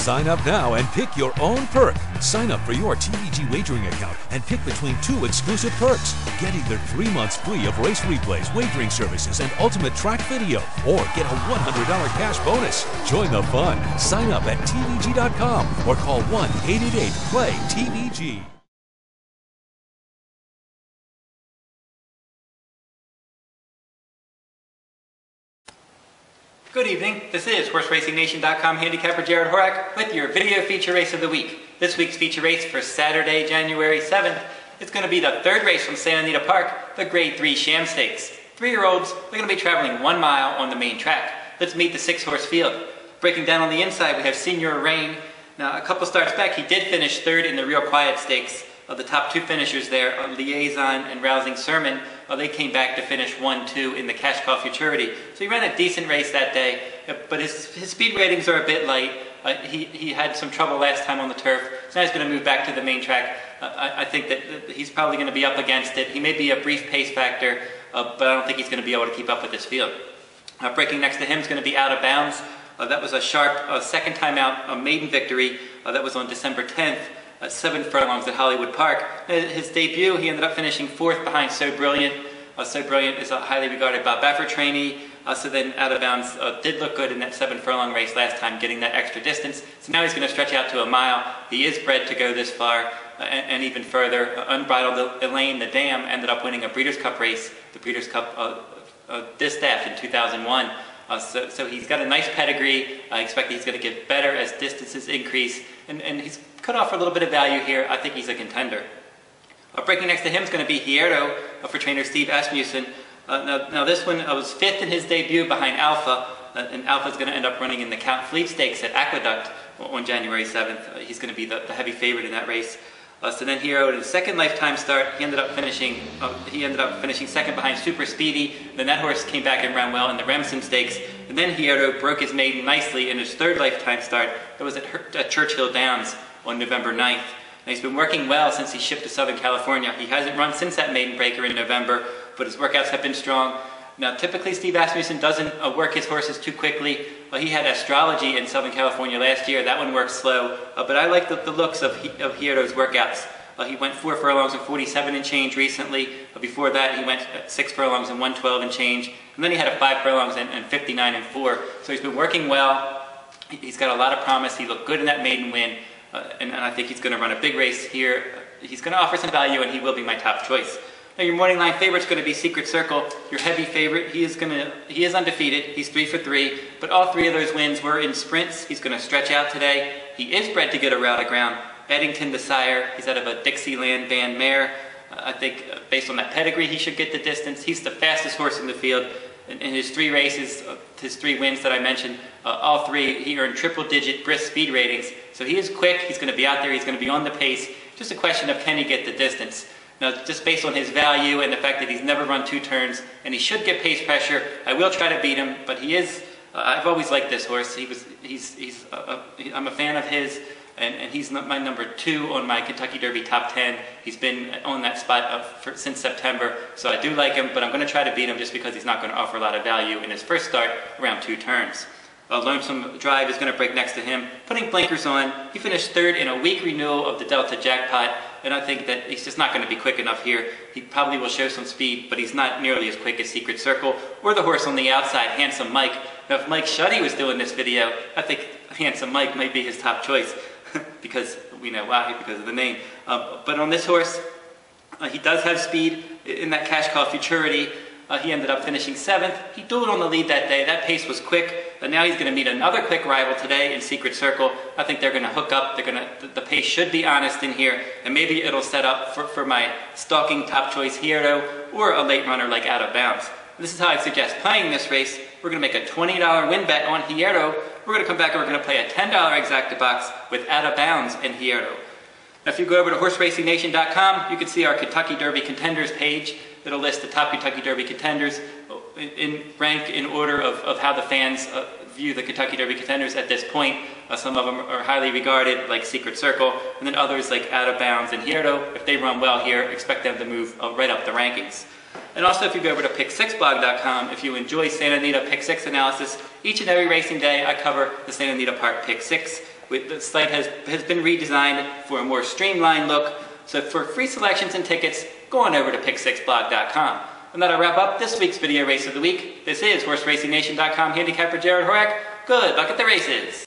Sign up now and pick your own perk. Sign up for your TVG wagering account and pick between 2 exclusive perks. Get either 3 months free of race replays, wagering services, and ultimate track video, or get a $100 cash bonus. Join the fun. Sign up at TVG.com or call 1-888-PLAY-TVG. Good evening, this is HorseRacingNation.com handicapper Jared Horak with your video feature race of the week. This week's feature race for Saturday, January 7th, it's going to be the third race from Santa Anita Park, the Grade 3 Sham Stakes. 3-year-olds, they're going to be traveling 1 mile on the main track. Let's meet the 6-horse field. Breaking down on the inside, we have Senior Rain. Now, a couple starts back, he did finish third in the Real Quiet Stakes. The top 2 finishers there, Liaison and Rousing Sermon, they came back to finish 1-2 in the Cash Call Futurity. So he ran a decent race that day, but his speed ratings are a bit light. He had some trouble last time on the turf, so now he's going to move back to the main track. I think that he's probably going to be up against it. He may be a brief pace factor, but I don't think he's going to be able to keep up with this field. Breaking next to him is going to be Out of Bounds. That was a sharp second time out, a maiden victory. That was on December 10th. 7 furlongs at Hollywood Park. His debut, he ended up finishing 4th behind So Brilliant. So Brilliant is a highly regarded Bob Baffert trainee. So then Out of Bounds did look good in that 7 furlong race last time, getting that extra distance. So now he's going to stretch out to a mile. He is bred to go this far and even further. Unbridled Elaine, the dam, ended up winning a Breeders' Cup race, the Breeders' Cup Distaff in 2001. So he's got a nice pedigree. I expect he's going to get better as distances increase. And he's could offer a little bit of value here. I think he's a contender. Breaking next to him is going to be Hierro for trainer Steve Asmussen. Now this one was 5th in his debut behind Alpha. And Alpha is going to end up running in the Count Fleet Stakes at Aqueduct on January 7th. He's going to be the heavy favorite in that race. So then Hierro, in his second lifetime start, he ended up finishing 2nd behind Super Speedy. Then that horse came back and ran well in the Remsen Stakes. And then Hierro broke his maiden nicely in his 3rd lifetime start. That was at Churchill Downs on November 9th. Now, he's been working well since he shipped to Southern California. He hasn't run since that maiden breaker in November, but his workouts have been strong. Now, typically Steve Asmussen doesn't work his horses too quickly. He had Astrology in Southern California last year. That one worked slow, but I like the looks of Hierro's workouts. He went 4 furlongs and 47 and change recently. Before that, he went 6 furlongs and 112 and change. And then he had a 5 furlongs and 59 and 4. So he's been working well. He's got a lot of promise. He looked good in that maiden win. And I think he's going to run a big race here. He's going to offer some value, and he will be my top choice. Now, your morning line favorite is going to be Secret Circle, your heavy favorite. He is undefeated. He's 3 for 3, but all 3 of those wins were in sprints. He's going to stretch out today. He is bred to get a route of ground. Eddington the sire. He's out of a Dixieland band mare. I think based on that pedigree, he should get the distance. He's the fastest horse in the field. In his 3 races, his 3 wins that I mentioned, all 3, he earned triple-digit brisk speed ratings. So he is quick, he's going to be out there, he's going to be on the pace. Just a question of can he get the distance. Now, just based on his value and the fact that he's never run 2 turns, and he should get pace pressure, I will try to beat him, but he is, I've always liked this horse. I'm a fan of his, and he's my number 2 on my Kentucky Derby top 10. He's been on that spot since September, so I do like him, but I'm going to try to beat him just because he's not going to offer a lot of value in his first start around 2 turns. Lonesome Drive is going to break next to him, putting blinkers on. He finished 3rd in a weak renewal of the Delta Jackpot, and I think that he's just not going to be quick enough here. He probably will show some speed, but he's not nearly as quick as Secret Circle or the horse on the outside, Handsome Mike. Now, if Mike Shuddy was doing this video, I think Handsome Mike might be his top choice because we know why, because of the name. But on this horse, he does have speed in that Cash Call Futurity. He ended up finishing 7th. He dueled on the lead that day. That pace was quick. But now he's going to meet another quick rival today in Secret Circle. I think they're going to hook up. The pace should be honest in here. And maybe it'll set up for my stalking top choice Hierro or a late runner like Out of Bounds. And this is how I suggest playing this race. We're going to make a $20 win bet on Hierro. We're going to come back and we're going to play a $10 exacta box with Out of Bounds and Hierro. Now, if you go over to HorseRacingNation.com, you can see our Kentucky Derby contenders page. It'll list the top Kentucky Derby contenders in rank in order of how the fans view the Kentucky Derby contenders at this point. Some of them are highly regarded, like Secret Circle, and then others like Out of Bounds and Hierro. If they run well here, expect them to move right up the rankings. And also, if you go over to Pick6blog.com, if you enjoy Santa Anita Pick 6 analysis, each and every racing day I cover the Santa Anita Park Pick 6. The site has been redesigned for a more streamlined look. So for free selections and tickets, go on over to pick6blog.com. And that'll wrap up this week's video race of the week. This is HorseRacingNation.com handicapper Jared Horak. Good luck at the races.